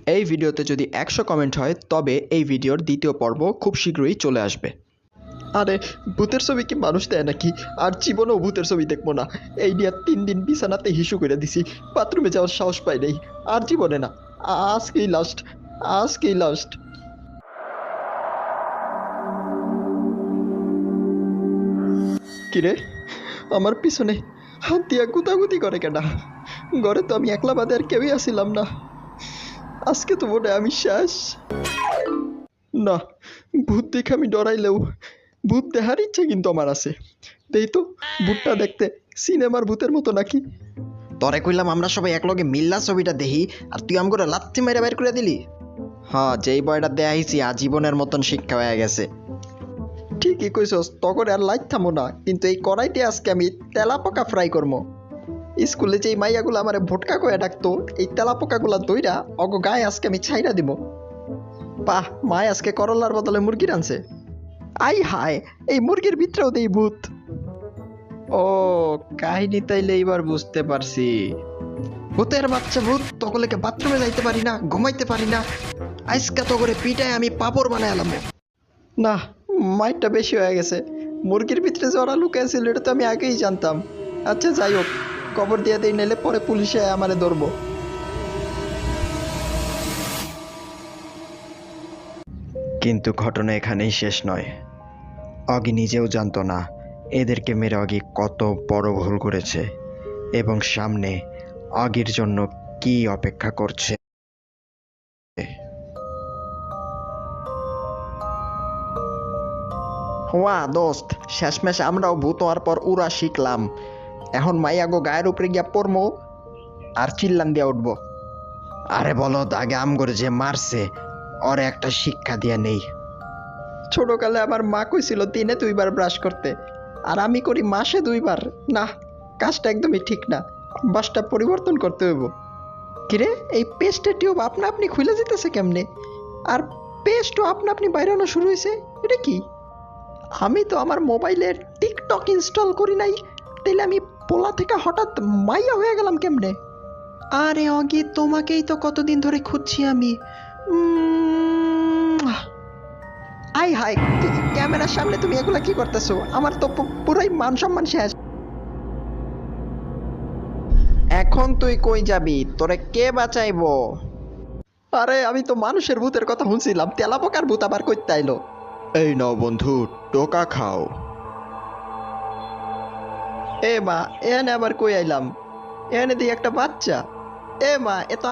এই ভিডিওতে যদি 100 কমেন্ট হয় তবে এই ভিডিওর দ্বিতীয় পর্ব খুব শীঘ্রই চলে আসবে। আরে ভূতের ছবি কি মানুষ দেয় নাকি? আর জীবনেও ভূতের ছবি দেখবো না। এই নিয়ে 3 দিন বিছানাতে হিসু করে দিছি, বাথরুমে যাওয়ার সাহস পাই নাই। আর জীবনে না, আজকেই লাস্ট, আজকেই লাস্ট। কিরে, আমার পিছনে হাত দিয়া গুতাগুতি করে কেডা? ঘরে তো আমি একলা বাদে আর কেউই আসিলাম না। আজকে তো মনে হয় আমি শেষ। না, ভূত দেখে আমি ডরাইলেও ভূত দেখার ইচ্ছা কিন্তু আমার আছে। দেই তো ভূতটা দেখতে সিনেমার ভূতের মতো নাকি। তরে কইলাম আমরা সবাই একলগে মিল্লা ছবিটা দেখি, আর তুই আমগরে লাথি মেরে বের করে দিলি। হ্যাঁ, যেই বয়টা দেখাইছি আজীবনের মতন শিক্ষা হয়ে গেছে। ঠিকই কইছস, তখন আর লাইট থামো না, কিন্তু এই কড়াইতে আজকে আমি তেলাপোকা ফ্রাই করবো। স্কুলে যেই মাইয়াগুলো আমারে ভোটকা কয়ে ডাকতো, এই তেলাপোকাগুলা দইরা অগো গায়ে আজকে আমি ছাইরা দিব। বাহ, মায় আজকে করলার বদলে মুরগি রানছে। আই হায়, এই মুরগির ভিতরেও দেই ভূত। ও, কাহিনী তাইলে এবার বুঝতে পারছি। ভূতের বাচ্চা ভূত, তকলেকে বাথরুমে যাইতে পারি না, ঘুমাইতে পারি না, আইসকা তো করে পিটায় আমি পাপড় বানাইলাম। না, মাইটটা বেশি হয়ে গেছে। মুরগির ভিতরে জরা লুকাইছিল এটা তো আমি আগেই জানতাম। আচ্ছা যাই হোক, খবর দিয়ে দিই, নাইলে পরে পুলিশে আমারে ধরবো। কিন্তু ঘটনা এখানেই শেষ নয়। অগি নিজেও জানতো না এদেরকে মেরে অগি কত বড় ভুল করেছে, এবং সামনে অগির জন্য কি অপেক্ষা করছে। ওয়া দোস্ত, শেষমেশ আমরাও ভূত হওয়ার পর উড়া শিখলাম। এখন মাইয়াগো গায়ের উপরে গিয়া পড়মো আর চিল্লান দিয়া উঠবো। আরে বলো, আগে আম করে যে মারছে ওরে একটা শিক্ষা দিয়ে নেই। ছোটকালে আমার মা কইছিল দিনে 2 বার ব্রাশ করতে, আর আমি করি মাসে 2 বার। না, কাজটা একদমই ঠিক না, অভ্যাসটা পরিবর্তন করতে হইব। কিরে, এই পেস্টের টিউব আপনা আপনি খুলে যেতেছে কেমনে? আর পেস্টও আপনা আপনি বাইরানো শুরু হয়েছে, এটা কি? আমি তো আমার মোবাইলে টিকটক ইনস্টল করি নাই, তাইলে আমি পোলা থেকে হঠাৎ মাইয়া হয়ে গেলাম কেমনে? আরে অগি, তোমাকেই তো কতদিন ধরে খুঁজছি আমি। আই হাই, ক্যামেরার সামনে তুমি এগুলা কি করতেছো? আমার তো পুরাই মান সম্মান শেষ। এখন তুই কই যাবি? তোরে কে বাঁচাইবো? আরে আমি তো মানুষের ভূতের কথা শুনছিলাম, তেলাপোকার ভূত আবার কইতে আইলো। এই নাও বন্ধু, টোকা খাও। এ মা, এখানে আবার কই আইলাম? এখানে দিই একটা বাচ্চা। এ মা, এ তো